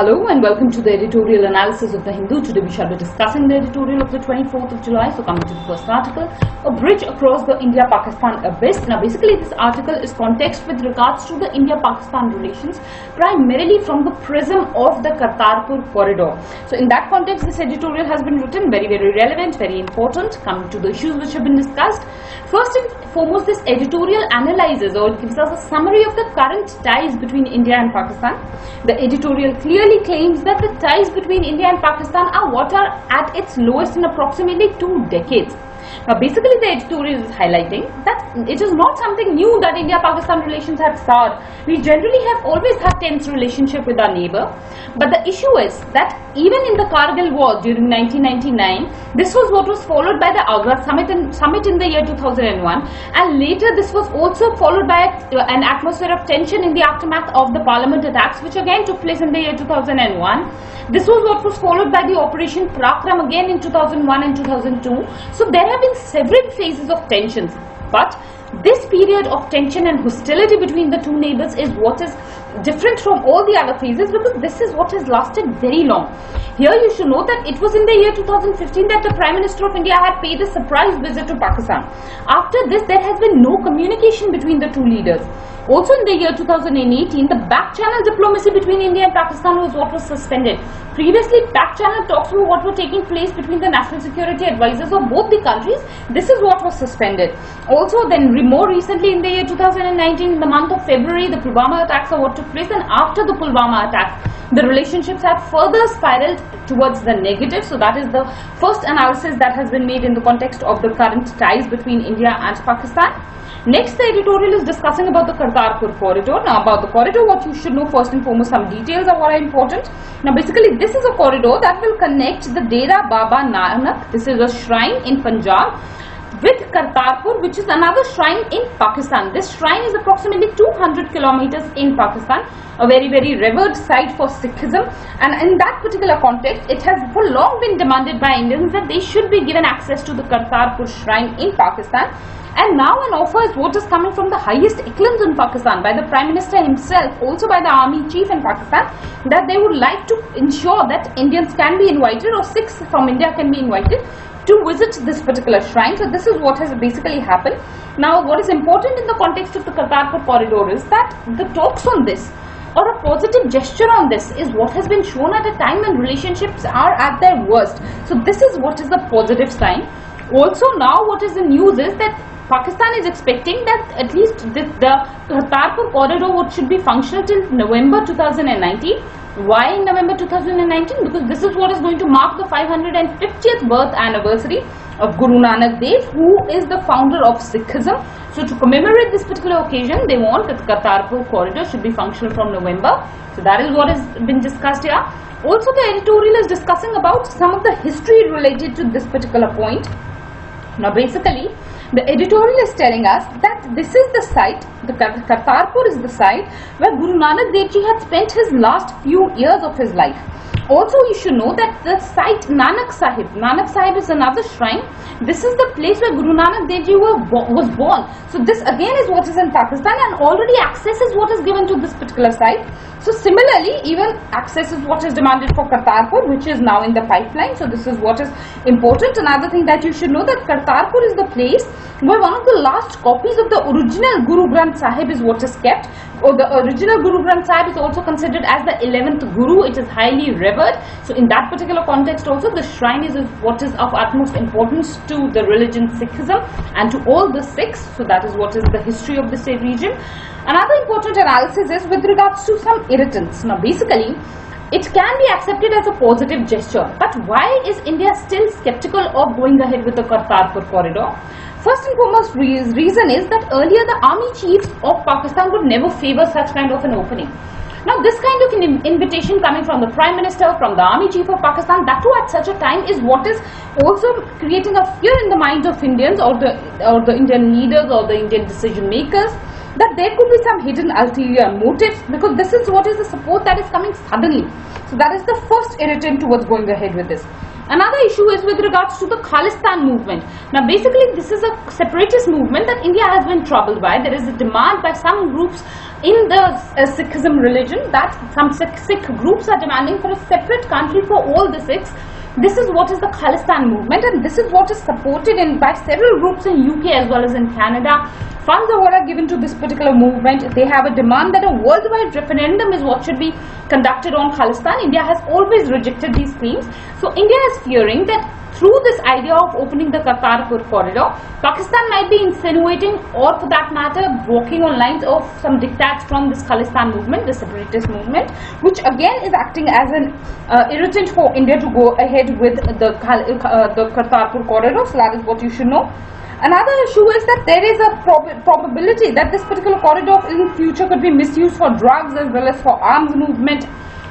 Hello and welcome to the editorial analysis of the Hindu. Today we shall be discussing the editorial of the 24th of July. So coming to the first article, a bridge across the India-Pakistan abyss. Now basically this article is context with regards to the India-Pakistan relations, primarily from the prism of the Kartarpur corridor. So in that context this editorial has been written, very relevant, very important. Coming to the issues which have been discussed. First and foremost, this editorial analyzes or gives us a summary of the current ties between India and Pakistan. The editorial clearly claims that the ties between India and Pakistan are what are at its lowest in approximately 2 decades. Now basically the editorial is highlighting that it is not something new that India-Pakistan relations have soured. We generally have always had tense relationship with our neighbor, but the issue is that even in the Kargil war during 1999, this was what was followed by the Agra summit in the year 2001, and later this was also followed by an atmosphere of tension in the aftermath of the parliament attacks, which again took place in the year 2001. This was what was followed by the Operation Parakram again in 2001 and 2002. So there have been several phases of tensions, but this period of tension and hostility between the two neighbors is what is different from all the other phases, because this is what has lasted very long. Here you should know that it was in the year 2015 that the Prime Minister of India had paid a surprise visit to Pakistan. After this there has been no communication between the two leaders. Also in the year 2018, the back channel diplomacy between India and Pakistan was what was suspended. Previously, back channel talks were what were taking place between the national security advisors of both the countries. This is what was suspended. Also then more recently in the year 2019, in the month of February, the Pulwama attacks are what took place, and after the Pulwama attacks, the relationships have further spiraled towards the negative. So that is the first analysis that has been made in the context of the current ties between India and Pakistan. Next, the editorial is discussing about the Kartarpur corridor. Now about the corridor, what you should know first and foremost, some details are what are important. Now basically this is a corridor that will connect the Dera Baba Nanak, this is a shrine in Punjab, with Kartarpur, which is another shrine in Pakistan. This shrine is approximately 200 kilometers in Pakistan, a very revered site for Sikhism, and in that particular context it has for long been demanded by Indians that they should be given access to the Kartarpur shrine in Pakistan. And now an offer is what is coming from the highest echelons in Pakistan, by the Prime Minister himself, also by the Army Chief in Pakistan, that they would like to ensure that Indians can be invited, or Sikhs from India can be invited to visit this particular shrine. So this is what has basically happened. Now what is important in the context of the Kartarpur corridor is that the talks on this, or a positive gesture on this, is what has been shown at a time when relationships are at their worst. So this is what is the positive sign. Also now what is the news is that Pakistan is expecting that at least the Kartarpur corridor should be functional till November 2019. Why in November 2019? Because this is what is going to mark the 550th birth anniversary of Guru Nanak Dev, who is the founder of Sikhism. So to commemorate this particular occasion, they want that the Kartarpur corridor should be functional from November. So that is what has been discussed here. Also the editorial is discussing about some of the history related to this particular point. Now basically the editorial is telling us that this is the site, the Kartarpur is the site where Guru Nanak Dev Ji had spent his last few years of his life. Also you should know that the site Nanak Sahib is another shrine. This is the place where Guru Nanak Dev Ji was born. So this again is what is in Pakistan, and already access is what is given to this particular site. So similarly, even access is what is demanded for Kartarpur, which is now in the pipeline. So this is what is important. Another thing that you should know, that Kartarpur is the place where one of the last copies of the original Guru Granth Sahib is what is kept. Or the original Guru Granth Sahib is also considered as the 11th Guru. It is highly revered. So in that particular context also, the shrine is what is of utmost importance to the religion Sikhism and to all the Sikhs. So that is what is the history of this region. Another important analysis is with regards to some irritants. Now basically, it can be accepted as a positive gesture, but why is India still skeptical of going ahead with the Kartarpur corridor? First and foremost reason is that earlier the army chiefs of Pakistan would never favor such kind of an opening. Now this kind of an invitation coming from the Prime Minister, from the Army Chief of Pakistan, that too at such a time, is what is also creating a fear in the minds of Indians, or the Indian leaders or the Indian decision makers, that there could be some hidden ulterior motives, because this is what is the support that is coming suddenly. So that is the first irritant towards going ahead with this. Another issue is with regards to the Khalistan movement. Now basically this is a separatist movement that India has been troubled by. There is a demand by some groups in the Sikhism religion that some Sikh groups are demanding for a separate country for all the Sikhs. This is what is the Khalistan movement, and this is what is supported by several groups in UK as well as in Canada. Funds are what are given to this particular movement. They have a demand that a worldwide referendum is what should be conducted on Khalistan. India has always rejected these claims. So India is fearing that through this idea of opening the Kartarpur corridor, Pakistan might be insinuating, or for that matter walking on lines of some diktats from this Khalistan movement, the separatist movement, which again is acting as an irritant for India to go ahead with the Kartarpur corridor. So that is what you should know. Another issue is that there is a probability that this particular corridor in future could be misused for drugs as well as for arms movement.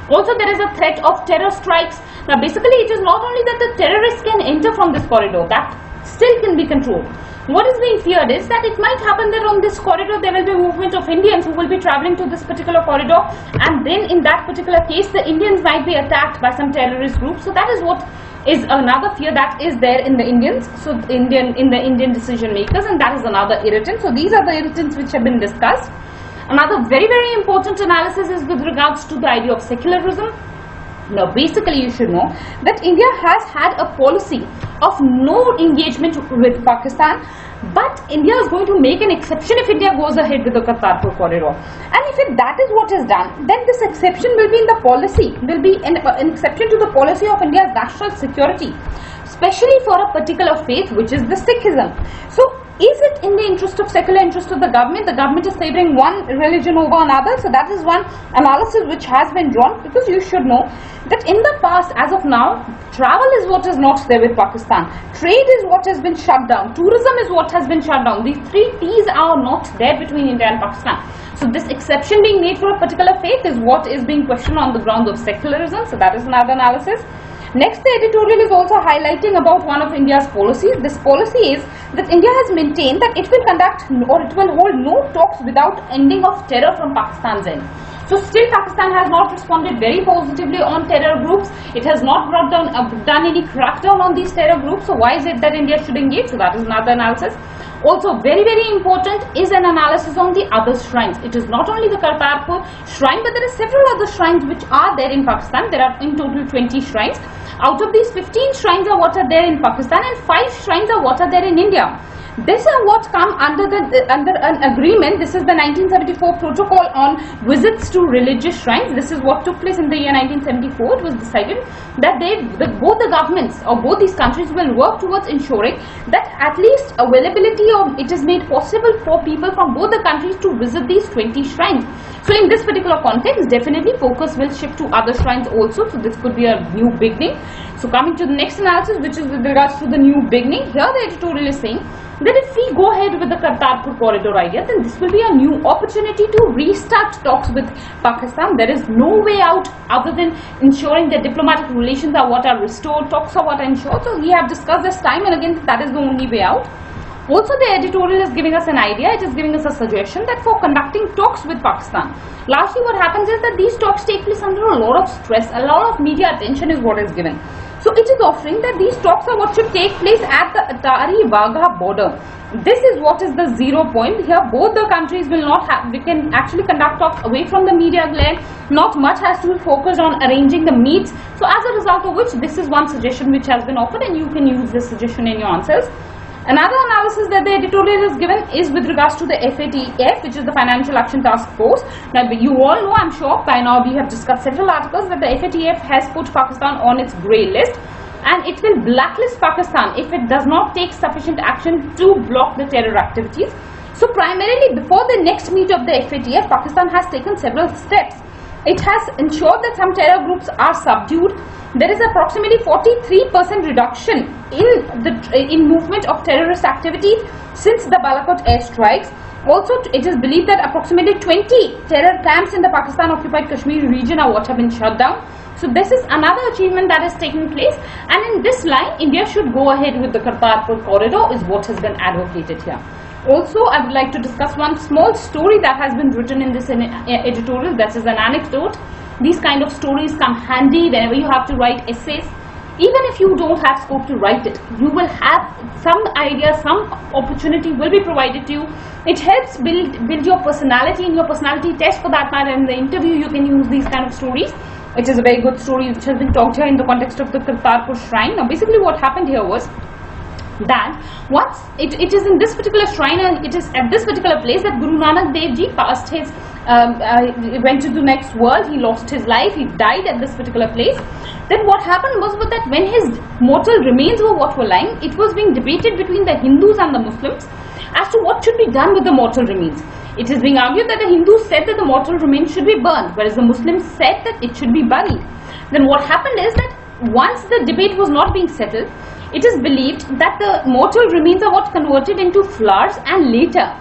Also there is a threat of terror strikes. Now basically it is not only that the terrorists can enter from this corridor, that still can be controlled. What is being feared is that it might happen that on this corridor there will be a movement of Indians who will be travelling to this particular corridor, and then in that particular case the Indians might be attacked by some terrorist groups. So that is what is another fear that is there in the Indians, so in the Indian decision makers, and that is another irritant. So these are the irritants which have been discussed. Another very important analysis is with regards to the idea of secularism. Now basically you should know that India has had a policy of no engagement with Pakistan, but India is going to make an exception if India goes ahead with the Kartarpur corridor. And if that is what is done, then this exception will be in the policy, will be an exception to the policy of India's national security, especially for a particular faith, which is the Sikhism. So is it in the interest of secular interest of the government? The government is favoring one religion over another. So that is one analysis which has been drawn, because you should know that in the past, as of now, travel is what is not there with Pakistan. Trade is what has been shut down. Tourism is what has been shut down. These three T's are not there between India and Pakistan. So this exception being made for a particular faith is what is being questioned on the grounds of secularism. So that is another analysis. Next, the editorial is also highlighting about one of India's policies. This policy is that India has maintained that it will conduct or it will hold no talks without ending of terror from Pakistan's end. So still Pakistan has not responded very positively on terror groups. It has not done any crackdown on these terror groups. So why is it that India should engage? So that is another analysis. Also very important is an analysis on the other shrines. It is not only the Kartarpur shrine, but there are several other shrines which are there in Pakistan. There are in total 20 shrines. Out of these, 15 shrines are what are there in Pakistan and 5 shrines are what are there in India. This is what come under an agreement. This is the 1974 protocol on visits to religious shrines. This is what took place in the year 1974. It was decided that both the governments or both these countries will work towards ensuring that at least availability of it is made possible for people from both the countries to visit these 20 shrines. So in this particular context, definitely focus will shift to other shrines also. So this could be a new beginning. So coming to the next analysis, which is with regards to the new beginning, here the editorial is saying that if we go ahead with the Kartarpur corridor idea, then this will be a new opportunity to restart talks with Pakistan. There is no way out other than ensuring that diplomatic relations are what are restored, talks are what are ensured. So we have discussed this time and again that is the only way out. Also, the editorial is giving us an idea. It is giving us a suggestion that for conducting talks with Pakistan, largely what happens is that these talks take place under a lot of stress, a lot of media attention is what is given. So it is offering that these talks are what should take place at the Atari-Wagha border. This is what is the 0 point. Here both the countries will not have, we can actually conduct talks away from the media glare. Not much has to be focused on arranging the meets. So as a result of which, this is one suggestion which has been offered and you can use this suggestion in your answers. Another analysis that the editorial is given is with regards to the FATF, which is the Financial Action Task Force. Now you all know, I'm sure by now we have discussed several articles that the FATF has put Pakistan on its grey list, and it will blacklist Pakistan if it does not take sufficient action to block the terror activities. So primarily before the next meet of the FATF, Pakistan has taken several steps. It has ensured that some terror groups are subdued. There is approximately 43% reduction in movement of terrorist activities since the Balakot airstrikes. Also, it is believed that approximately 20 terror camps in the Pakistan-occupied Kashmir region are what have been shut down. So this is another achievement that is taking place, and in this line, India should go ahead with the Kartarpur corridor is what has been advocated here. Also, I would like to discuss one small story that has been written in this editorial. That is an anecdote. These kind of stories come handy whenever you have to write essays. even if you don't have scope to write it, you will have some idea, some opportunity will be provided to you. It helps build your personality, in your personality test for that matter. In the interview you can use these kind of stories. It is a very good story which has been talked here in the context of the Kartarpur shrine. Now basically what happened here was that once it is in this particular shrine, and it is at this particular place that Guru Nanak Dev Ji passed his went to the next world. He lost his life, he died at this particular place. Then what happened was that when his mortal remains were what were lying, it was being debated between the Hindus and the Muslims as to what should be done with the mortal remains. It is being argued that the Hindus said that the mortal remains should be burned, whereas the Muslims said that it should be buried. Then what happened is that once the debate was not being settled, it is believed that the mortal remains are what converted into flowers, and later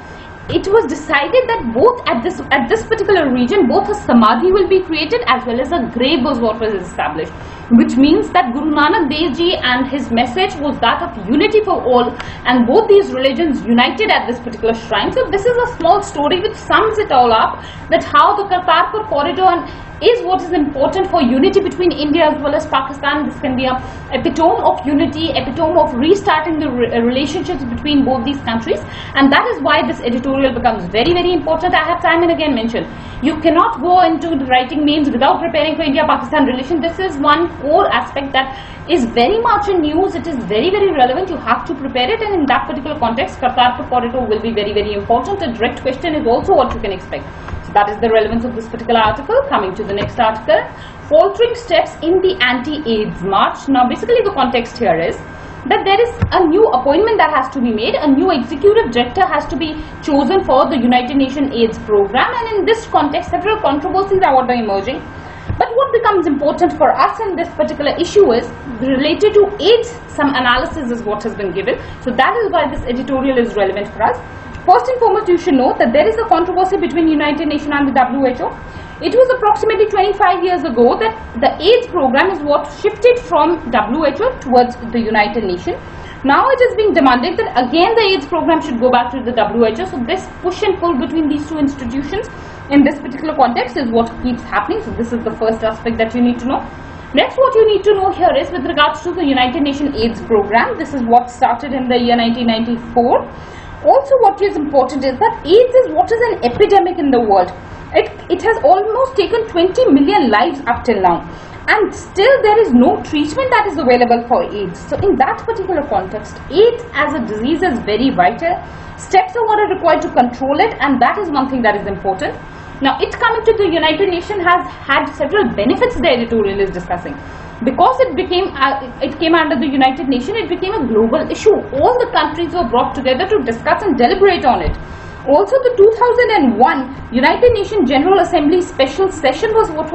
it was decided that both at this particular region, both a samadhi will be created as well as a grave was what was established, which means that Guru Nanak Dev Ji and his message was that of unity for all, and both these religions united at this particular shrine. So this is a small story which sums it all up, that how the Kartarpur corridor is what is important for unity between India as well as Pakistan. This can be a epitome of unity, epitome of restarting the relationships between both these countries, and that is why this editorial becomes very, very important. I have time and again mentioned, you cannot go into the writing names without preparing for India-Pakistan relation. This is one core aspect that is very much in news. It is very, very relevant. You have to prepare it, and in that particular context, Kartarpur corridor will be very, very important. A direct question is also what you can expect. So that is the relevance of this particular article. Coming to the next article, faltering steps in the anti-AIDS march. Now basically the context here is that there is a new appointment that has to be made. A new executive director has to be chosen for the United Nations AIDS program, and in this context several controversies are what are emerging. But what becomes important for us in this particular issue is related to AIDS. Some analysis is what has been given. So that is why this editorial is relevant for us. First and foremost, you should know that there is a controversy between United Nations and the WHO. It was approximately 25 years ago that the AIDS program is what shifted from WHO towards the United Nations. Now it is being demanded that again the AIDS program should go back to the WHO. So this push and pull between these two institutions in this particular context is what keeps happening. So this is the first aspect that you need to know. Next, what you need to know here is with regards to the United Nations AIDS program. This is what started in the year 1994. Also what is important is that AIDS is what is an epidemic in the world. It has almost taken 20 million lives up till now, and still there is no treatment that is available for AIDS. So in that particular context, AIDS as a disease is very vital. Steps are what are required to control it, and that is one thing that is important. Now it coming to the United Nations has had several benefits the editorial is discussing. Because it came under the United Nations, it became a global issue. All the countries were brought together to discuss and deliberate on it. Also the 2001 United Nations General Assembly special session was what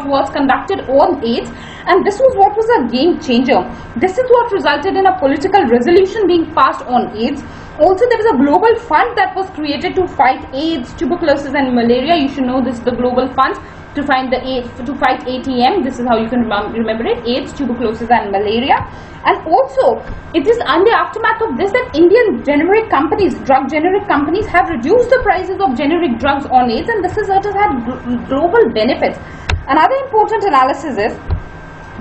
was conducted on AIDS, and this was what was a game changer. This is what resulted in a political resolution being passed on AIDS. Also there is a global fund that was created to fight AIDS, tuberculosis and malaria. You should know this, the global funds to fight ATM. This is how you can remember it: AIDS, tuberculosis and malaria. And also it is on the aftermath of this that Indian generic companies, drug generic companies, have reduced the prices of generic drugs on AIDS, and this has had global benefits. Another important analysis is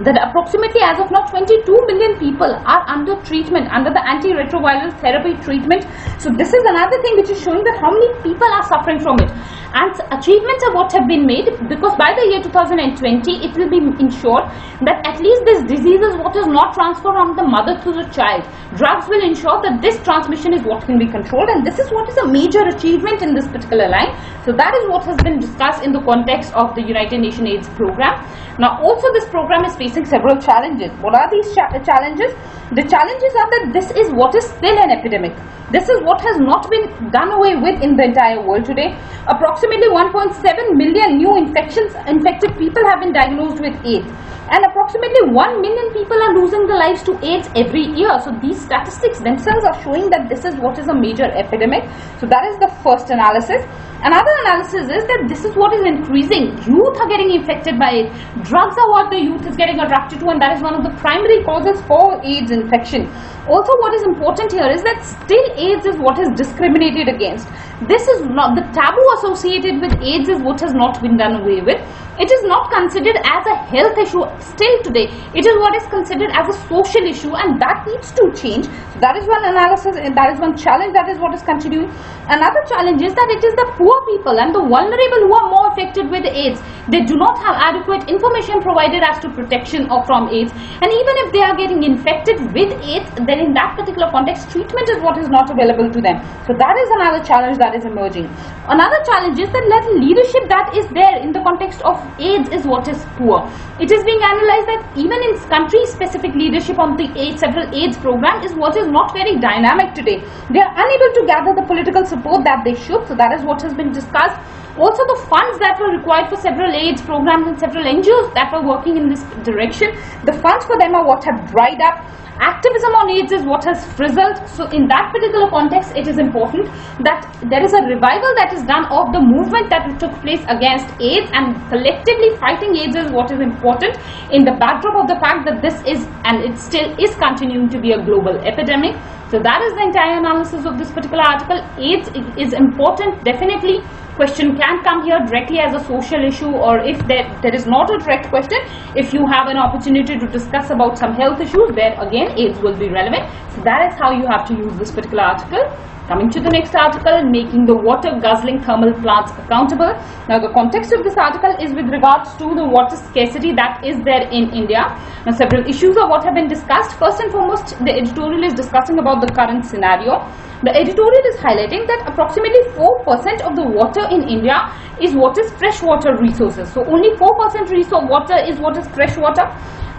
that approximately as of now 22 million people are under treatment, under the antiretroviral therapy treatment. So this is another thing which is showing that how many people are suffering from it, and achievements are what have been made, because by the year 2020 it will be ensured that at least this disease is what is not transferred from the mother to the child. Drugs will ensure that this transmission is what can be controlled, and this is what is a major achievement in this particular line. So that is what has been discussed in the context of the United Nations AIDS program. Now also this program is facing several challenges. What are these challenges? The challenges are that this is what is still an epidemic. This is what has not been done away with in the entire world today. Approximately 1.7 million new infected people have been diagnosed with AIDS, and approximately 1 million people are losing their lives to AIDS every year. So these statistics themselves are showing that this is what is a major epidemic. So that is the first analysis. Another analysis is that this is what is increasing. Youth are getting infected by it. Drugs are what the youth is getting attracted to, and that is one of the primary causes for AIDS infection. Also what is important here is that still AIDS is what is discriminated against. This is not the taboo associated with AIDS is what has not been done away with. It is not considered as a health issue still today. It is what is considered as a social issue, and that needs to change. So that is one analysis, and that is one challenge, that is what is continuing. Another challenge is that it is the poor people and the vulnerable who are more affected with AIDS. They do not have adequate information provided as to protection from AIDS, and even if they are getting infected with AIDS, then in that particular context, treatment is what is not available to them. So that is another challenge that is emerging. Another challenge is that leadership that is there in the context of AIDS is what is poor. It is being analyzed that even in country-specific leadership on the several AIDS program is what is not very dynamic today. They are unable to gather the political support that they should. So that is what has been discussed. Also, the funds that were required for several AIDS programs and several NGOs that were working in this direction, the funds for them are what have dried up. Activism on AIDS is what has frizzled. So in that particular context, it is important that there is a revival that is done of the movement that took place against AIDS, and collectively fighting AIDS is what is important in the backdrop of the fact that this is, and it still is continuing to be, a global epidemic. So that is the entire analysis of this particular article. AIDS is important, definitely. Question can come here directly as a social issue, or if there is not a direct question, if you have an opportunity to discuss about some health issues, there again AIDS will be relevant. So that is how you have to use this particular article. Coming to the next article, making the water guzzling thermal plants accountable. Now the context of this article is with regards to the water scarcity that is there in India. Now several issues are what have been discussed. First and foremost, the editorial is discussing about the current scenario. The editorial is highlighting that approximately 4% of the water in India is what is freshwater resources. So only 4% water is what is freshwater.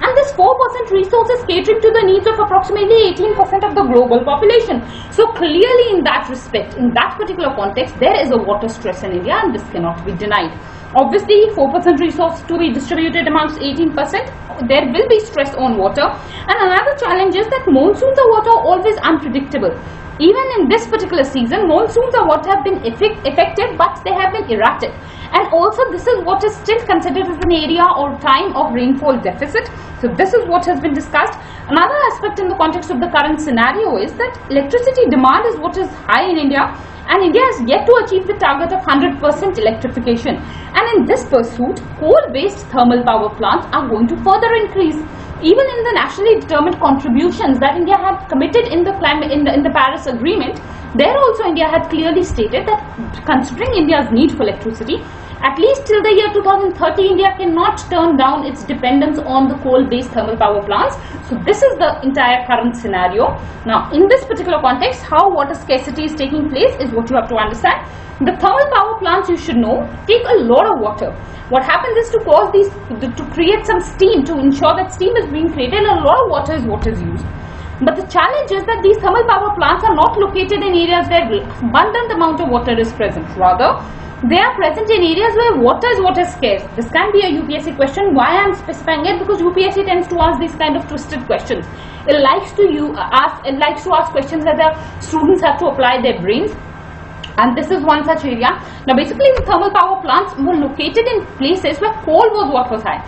And this 4% resource is catering to the needs of approximately 18% of the global population. So clearly in that respect, in that particular context, there is a water stress in India, and this cannot be denied. Obviously, 4% resource to be distributed amongst 18%, there will be stress on water. And another challenge is that monsoons are what are always unpredictable. Even in this particular season, monsoons are what have been effective, but they have been erratic. And also this is what is still considered as an area or time of rainfall deficit. So this is what has been discussed. Another aspect in the context of the current scenario is that electricity demand is what is high in India, and India has yet to achieve the target of 100% electrification. And in this pursuit, coal-based thermal power plants are going to further increase. Even in the nationally determined contributions that India had committed in the Paris Agreement, there also India had clearly stated that considering India's need for electricity, at least till the year 2030, India cannot turn down its dependence on the coal-based thermal power plants. So this is the entire current scenario. Now, in this particular context, how water scarcity is taking place is what you have to understand. The thermal power plants, you should know, take a lot of water. What happens is to cause these, to create some steam, to ensure that steam is being created, a lot of water is what is used. But the challenge is that these thermal power plants are not located in areas where abundant amount of water is present. Rather, they are present in areas where water is what is scarce. This can be a UPSC question. Why I am specifying it? Because UPSC tends to ask these kind of twisted questions. It likes to ask questions that the students have to apply their brains. And this is one such area. Now basically the thermal power plants were located in places where coal was what was high.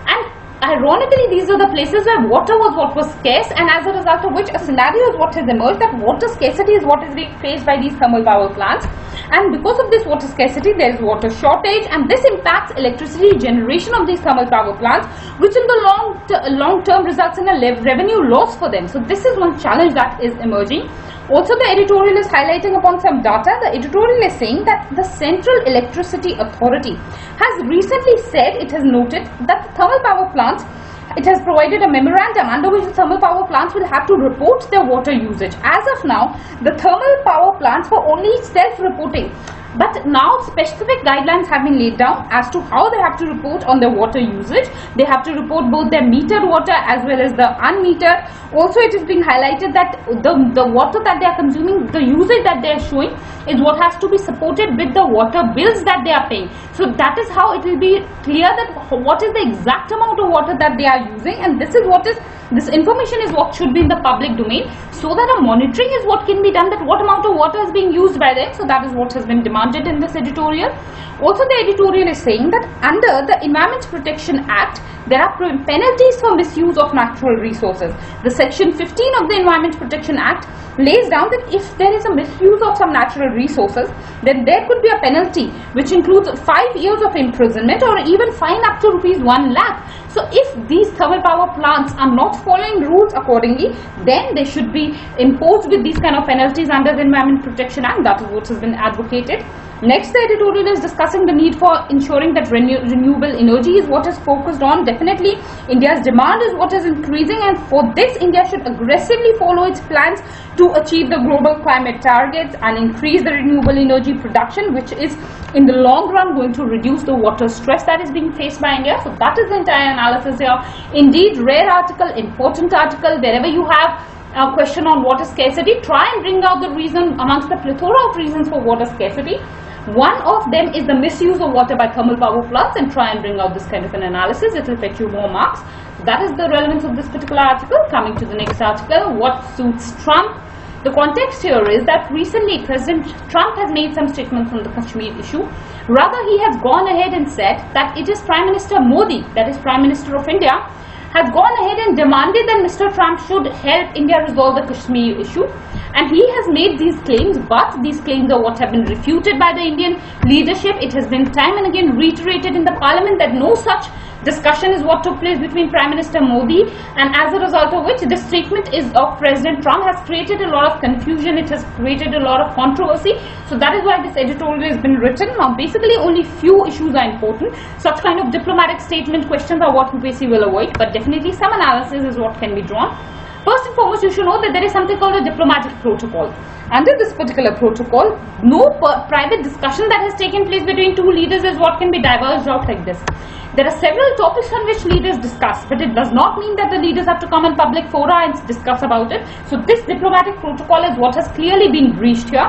And ironically, these are the places where water was what was scarce, and as a result of which a scenario is what has emerged that water scarcity is what is being faced by these thermal power plants. And because of this water scarcity, there is water shortage, and this impacts electricity generation of these thermal power plants, which in the long term results in a revenue loss for them. So this is one challenge that is emerging. Also, the editorial is highlighting upon some data. The editorial is saying that the Central Electricity Authority has recently said, it has noted that the thermal power plants, it has provided a memorandum under which the thermal power plants will have to report their water usage. As of now, the thermal power plants were only self-reporting. But now specific guidelines have been laid down as to how they have to report on their water usage. They have to report both their metered water as well as the unmetered. Also, it is being highlighted that the water that they are consuming, the usage that they are showing is what has to be supported with the water bills that they are paying. So that is how it will be clear that what is the exact amount of water that they are using, and this information is what should be in the public domain, so that a monitoring is what can be done, that what amount of water is being used by them. So that is what has been demanded demanded in this editorial. Also, the editorial is saying that under the Environment Protection Act, there are penalties for misuse of natural resources. The section 15 of the Environment Protection Act lays down that if there is a misuse of some natural resources, then there could be a penalty which includes 5 years of imprisonment or even fine up to ₹1 lakh. So if these thermal power plants are not following rules accordingly, then they should be imposed with these kind of penalties under the Environment Protection Act. That is what has been advocated. Next, the editorial is discussing the need for ensuring that renewable energy is what is focused on. Definitely, India's demand is what is increasing, and for this, India should aggressively follow its plans to achieve the global climate targets and increase the renewable energy production, which is in the long run going to reduce the water stress that is being faced by India. So that is the entire analysis here. Indeed, rare article, important article. Wherever you have a question on water scarcity, try and bring out the reason amongst the plethora of reasons for water scarcity. One of them is the misuse of water by thermal power plants, and try and bring out this kind of an analysis. It will fetch you more marks. That is the relevance of this particular article. Coming to the next article, what suits Trump? The context here is that recently President Trump has made some statements on the Kashmir issue. Rather, he has gone ahead and said that it is Prime Minister Modi, that is Prime Minister of India, has gone ahead and demanded that Mr. Trump should help India resolve the Kashmir issue. And he has made these claims, but these claims are what have been refuted by the Indian leadership. It has been time and again reiterated in the parliament that no such discussion is what took place between Prime Minister Modi, and as a result of which this statement is of President Trump has created a lot of confusion. It has created a lot of controversy. So that is why this editorial has been written. Now basically only few issues are important. Such kind of diplomatic statement questions are what UPSC will avoid, but definitely some analysis is what can be drawn. First and foremost, you should know that there is something called a diplomatic protocol. Under this particular protocol, no private discussion that has taken place between two leaders is what can be diverged out like this. There are several topics on which leaders discuss, but it does not mean that the leaders have to come in public fora and discuss about it. So this diplomatic protocol is what has clearly been breached here.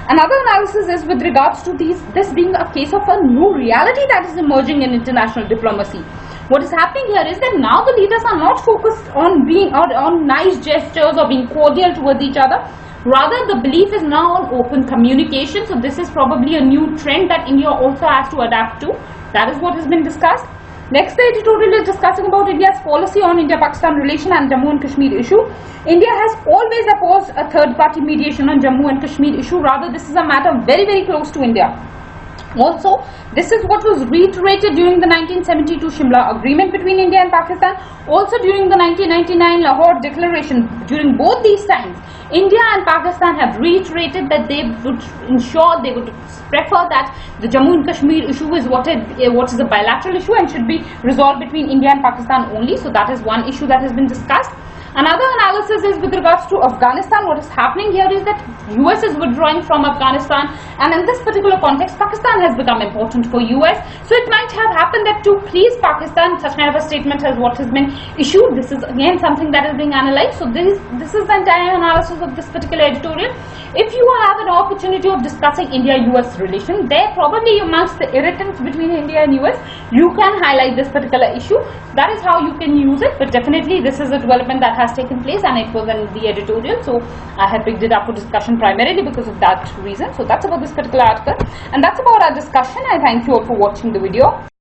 Another analysis is with regards to this being a case of a new reality that is emerging in international diplomacy. What is happening here is that now the leaders are not focused on being on nice gestures or being cordial towards each other. Rather, the belief is now on open communication. So this is probably a new trend that India also has to adapt to. That is what has been discussed. Next, the editorial is discussing about India's policy on India-Pakistan relation and Jammu and Kashmir issue. India has always opposed a third-party mediation on Jammu and Kashmir issue. Rather, this is a matter very, very close to India. Also, this is what was reiterated during the 1972 Shimla Agreement between India and Pakistan. Also during the 1999 Lahore Declaration. During both these times, India and Pakistan have reiterated that they would ensure, they would prefer that the Jammu and Kashmir issue is what is a bilateral issue and should be resolved between India and Pakistan only. So that is one issue that has been discussed. Another analysis is with regards to Afghanistan. What is happening here is that US is withdrawing from Afghanistan, and in this particular context Pakistan has become important for US. So it might have happened that to please Pakistan such kind of a statement as what has been issued. This is again something that is being analyzed. So this is the entire analysis of this particular editorial. If you have an opportunity of discussing India-US relation, there probably amongst the irritants between India and US, you can highlight this particular issue. That is how you can use it, but definitely this is a development that has taken place and it was in the editorial, so I have picked it up for discussion primarily because of that reason. So that's about this particular article, and that's about our discussion. I thank you all for watching the video.